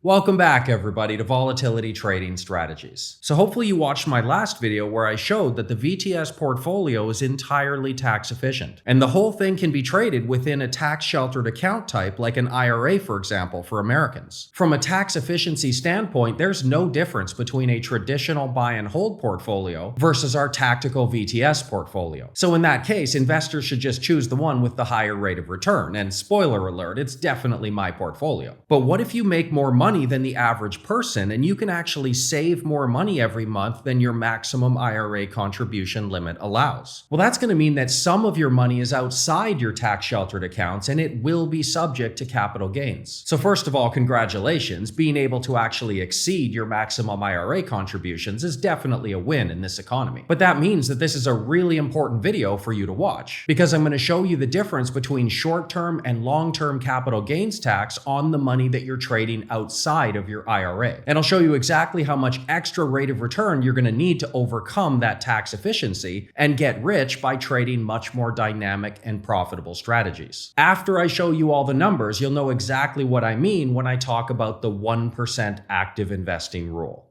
Welcome back, everybody, to Volatility Trading Strategies. So hopefully you watched my last video where I showed that the VTS portfolio is entirely tax efficient, and the whole thing can be traded within a tax-sheltered account type like an IRA, for example, for Americans. From a tax efficiency standpoint, there's no difference between a traditional buy and hold portfolio versus our tactical VTS portfolio. So in that case, investors should just choose the one with the higher rate of return, and spoiler alert, it's definitely my portfolio. But what if you make more money than the average person, and you can actually save more money every month than your maximum IRA contribution limit allows? Well, that's going to mean that some of your money is outside your tax-sheltered accounts, and it will be subject to capital gains. So first of all, congratulations. Being able to actually exceed your maximum IRA contributions is definitely a win in this economy. But that means that this is a really important video for you to watch, because I'm going to show you the difference between short-term and long-term capital gains tax on the money that you're trading outside of your IRA. And I'll show you exactly how much extra rate of return you're going to need to overcome that tax efficiency and get rich by trading much more dynamic and profitable strategies. After I show you all the numbers, you'll know exactly what I mean when I talk about the 1% active investing rule.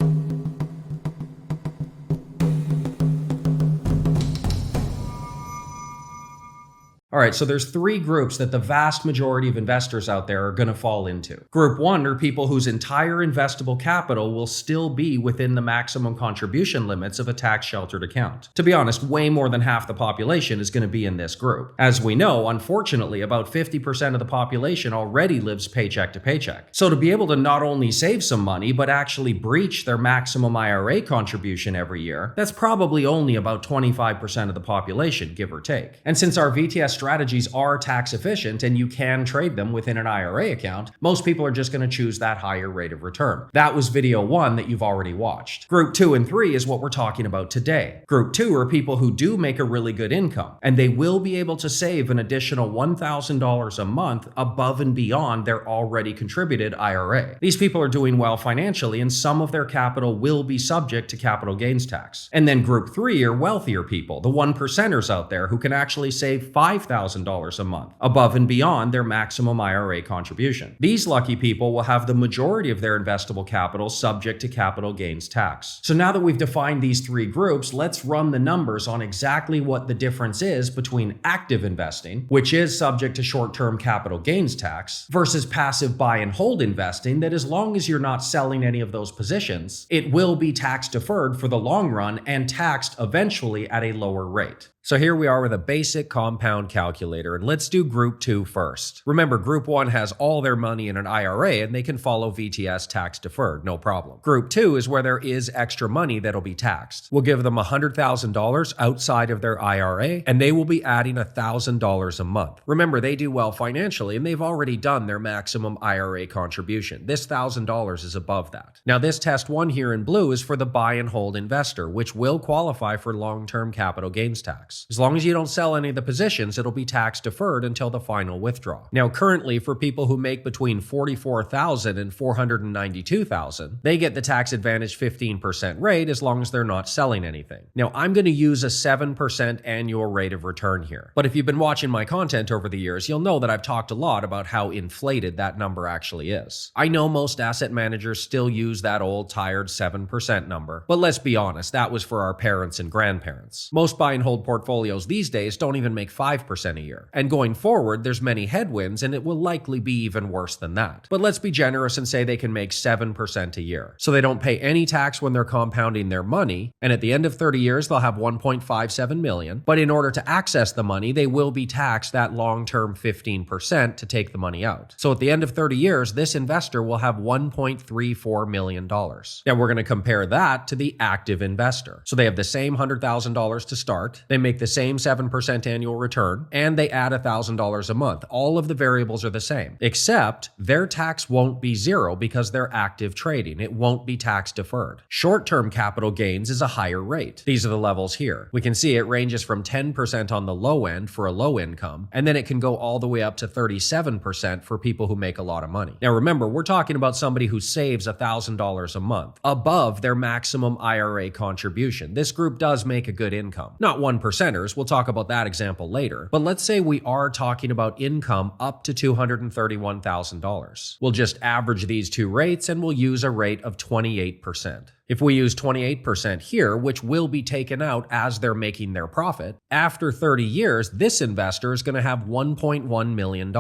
All right, so there's three groups that the vast majority of investors out there are going to fall into. Group one are people whose entire investable capital will still be within the maximum contribution limits of a tax-sheltered account. To be honest, way more than half the population is going to be in this group. As we know, unfortunately, about 50% of the population already lives paycheck to paycheck. So to be able to not only save some money, but actually breach their maximum IRA contribution every year, that's probably only about 25% of the population, give or take. And since our VTS strategies are tax efficient and you can trade them within an IRA account, most people are just going to choose that higher rate of return. That was video one that you've already watched. Group 2 and 3 is what we're talking about today. Group 2 are people who do make a really good income, and they will be able to save an additional $1,000 a month above and beyond their already contributed IRA. These people are doing well financially, and some of their capital will be subject to capital gains tax. And then Group 3 are wealthier people, the 1%ers out there who can actually save $5,000 a month, above and beyond their maximum IRA contribution. These lucky people will have the majority of their investable capital subject to capital gains tax. So now that we've defined these three groups, let's run the numbers on exactly what the difference is between active investing, which is subject to short-term capital gains tax, versus passive buy and hold investing that, as long as you're not selling any of those positions, it will be tax deferred for the long run and taxed eventually at a lower rate. So here we are with a basic compound calculator, and let's do Group 2 first. Remember, Group 1 has all their money in an IRA and they can follow VTS tax deferred, no problem. Group 2 is where there is extra money that'll be taxed. We'll give them $100,000 outside of their IRA, and they will be adding $1,000 a month. Remember, they do well financially and they've already done their maximum IRA contribution. This $1,000 is above that. Now this test one here in blue is for the buy and hold investor, which will qualify for long-term capital gains tax. As long as you don't sell any of the positions, it'll be tax deferred until the final withdrawal. Now, currently, for people who make between $44,000 and $492,000, they get the tax advantage 15% rate as long as they're not selling anything. Now, I'm going to use a 7% annual rate of return here. But if you've been watching my content over the years, you'll know that I've talked a lot about how inflated that number actually is. I know most asset managers still use that old tired 7% number, but let's be honest, that was for our parents and grandparents. Most buy and hold portfolios these days don't even make 5% a year. And going forward, there's many headwinds, and it will likely be even worse than that. But let's be generous and say they can make 7% a year. So they don't pay any tax when they're compounding their money, and at the end of 30 years, they'll have $1.57 million. But in order to access the money, they will be taxed that long-term 15% to take the money out. So at the end of 30 years, this investor will have $1.34 million. Now we're going to compare that to the active investor. So they have the same $100,000 to start. They make the same 7% annual return, and they add $1,000 a month. All of the variables are the same, except their tax won't be zero because they're active trading. It won't be tax deferred. Short-term capital gains is a higher rate. These are the levels here. We can see it ranges from 10% on the low end for a low income, and then it can go all the way up to 37% for people who make a lot of money. Now remember, we're talking about somebody who saves $1,000 a month above their maximum IRA contribution. This group does make a good income. Not 1%, percenters, we'll talk about that example later, but let's say we are talking about income up to $231,000. We'll just average these two rates and we'll use a rate of 28%. If we use 28% here, which will be taken out as they're making their profit, after 30 years, this investor is going to have $1.1 million.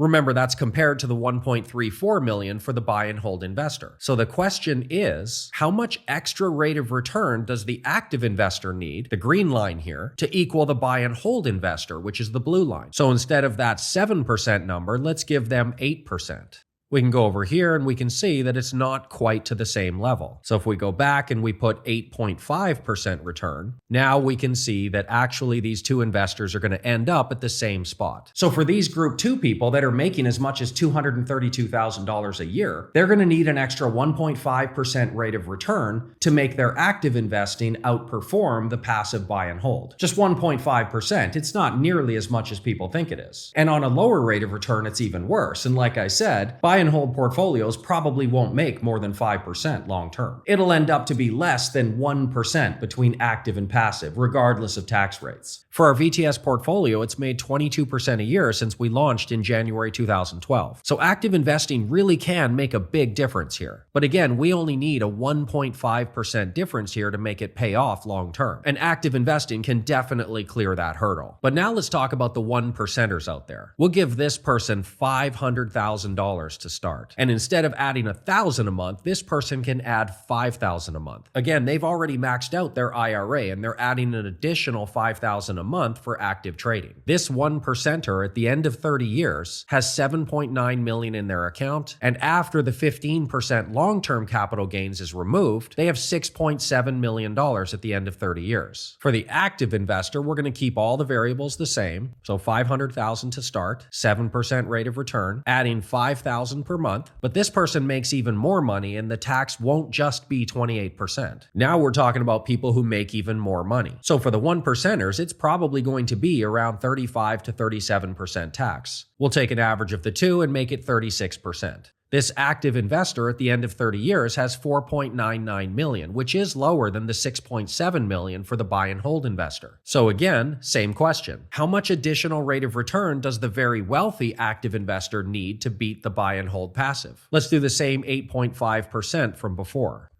Remember, that's compared to the $1.34 million for the buy and hold investor. So the question is, how much extra rate of return does the active investor need, the green line here, to equal the buy and hold investor, which is the blue line? So instead of that 7% number, let's give them 8%. We can go over here and we can see that it's not quite to the same level. So if we go back and we put 8.5% return, now we can see that actually these two investors are going to end up at the same spot. So for these group 2 people that are making as much as $232,000 a year, they're going to need an extra 1.5% rate of return to make their active investing outperform the passive buy and hold. Just 1.5%. It's not nearly as much as people think it is. And on a lower rate of return, it's even worse. And like I said, buy and hold portfolios probably won't make more than 5% long term. It'll end up to be less than 1% between active and passive, regardless of tax rates. For our VTS portfolio, it's made 22% a year since we launched in January 2012. So active investing really can make a big difference here. But again, we only need a 1.5% difference here to make it pay off long term. And active investing can definitely clear that hurdle. But now let's talk about the 1%ers out there. We'll give this person $500,000 to start. And instead of adding $1,000 a month, this person can add $5,000 a month. Again, they've already maxed out their IRA and they're adding an additional $5,000 a month for active trading. This 1%er at the end of 30 years has $7.9 million in their account, and after the 15% long-term capital gains is removed, they have $6.7 million at the end of 30 years. For the active investor, we're going to keep all the variables the same, so $500,000 to start, 7% rate of return, adding $5,000 per month, but this person makes even more money and the tax won't just be 28%. Now we're talking about people who make even more money. So for the 1%ers, it's probably going to be around 35 to 37% tax. We'll take an average of the two and make it 36%. This active investor at the end of 30 years has $4.99 million, which is lower than the $6.7 million for the buy and hold investor. So again, same question. How much additional rate of return does the very wealthy active investor need to beat the buy and hold passive? Let's do the same 8.5% from before.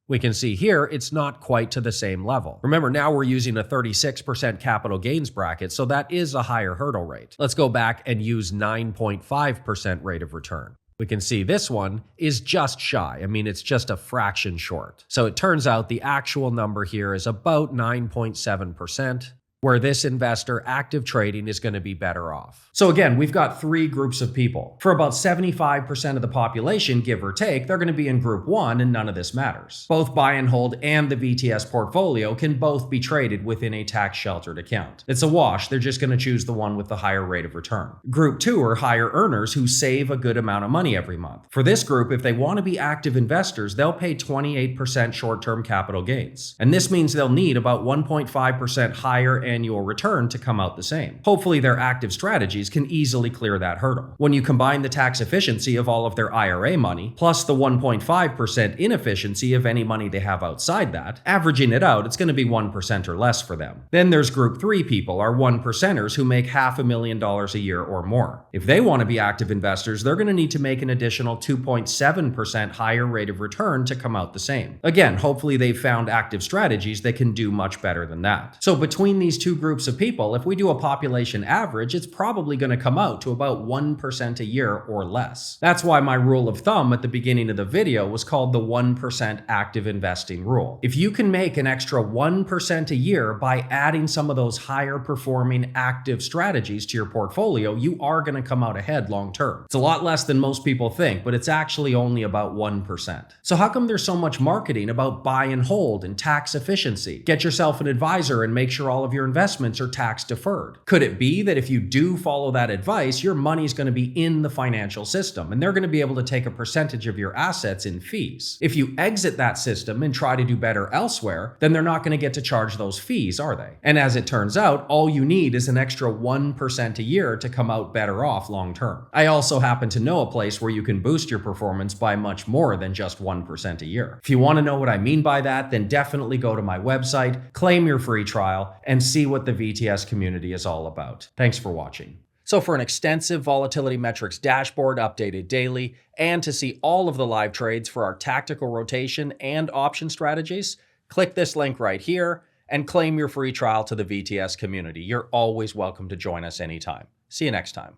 We can see here it's not quite to the same level. Remember, now we're using a 36% capital gains bracket, so that is a higher hurdle rate. Let's go back and use 9.5% rate of return. We can see this one is just shy. I mean, it's just a fraction short. So it turns out the actual number here is about 9.7%. Where this investor active trading is going to be better off. So again, we've got 3 groups of people. For about 75% of the population, give or take, they're going to be in group 1 and none of this matters. Both buy and hold and the VTS portfolio can both be traded within a tax sheltered account. It's a wash. They're just going to choose the one with the higher rate of return. Group 2 are higher earners who save a good amount of money every month. For this group, if they want to be active investors, they'll pay 28% short-term capital gains. And this means they'll need about 1.5% higher annual return to come out the same. Hopefully their active strategies can easily clear that hurdle. When you combine the tax efficiency of all of their IRA money, plus the 1.5% inefficiency of any money they have outside that, averaging it out, it's going to be 1% or less for them. Then there's group 3 people, our 1%ers who make $500,000 a year or more. If they want to be active investors, they're going to need to make an additional 2.7% higher rate of return to come out the same. Again, hopefully they've found active strategies that can do much better than that. So between these two groups of people, if we do a population average, it's probably going to come out to about 1% a year or less. That's why my rule of thumb at the beginning of the video was called the 1% active investing rule. If you can make an extra 1% a year by adding some of those higher performing active strategies to your portfolio, you are going to come out ahead long term. It's a lot less than most people think, but it's actually only about 1%. So how come there's so much marketing about buy and hold and tax efficiency? Get yourself an advisor and make sure all of your investments are tax deferred. Could it be that if you do follow that advice, your money's going to be in the financial system and they're going to be able to take a percentage of your assets in fees? If you exit that system and try to do better elsewhere, then they're not going to get to charge those fees, are they? And as it turns out, all you need is an extra 1% a year to come out better off long term. I also happen to know a place where you can boost your performance by much more than just 1% a year. If you want to know what I mean by that, then definitely go to my website, claim your free trial, and see see what the VTS community is all about. Thanks for watching. So for an extensive volatility metrics dashboard updated daily, and to see all of the live trades for our tactical rotation and option strategies, click this link right here and claim your free trial to the VTS community. You're always welcome to join us anytime. See you next time.